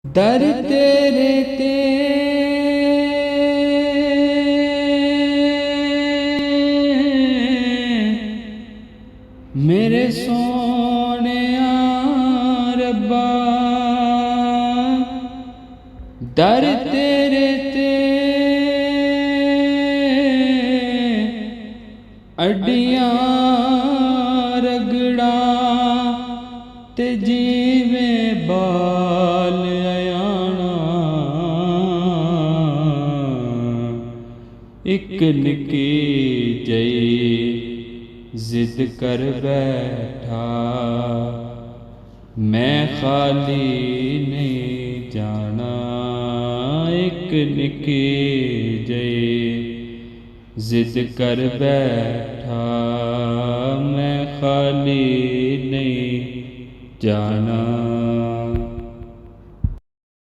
दर तेरे ते मेरे सोने रब्बा, दर तेरे ते अड्डियां रगड़ा ते जीवे बाल आयाना। एक निकी जई जिद कर बैठा, मैं खाली नहीं जाना। एक निकी जई जिद कर बैठा, मैं खाली नहीं जाना।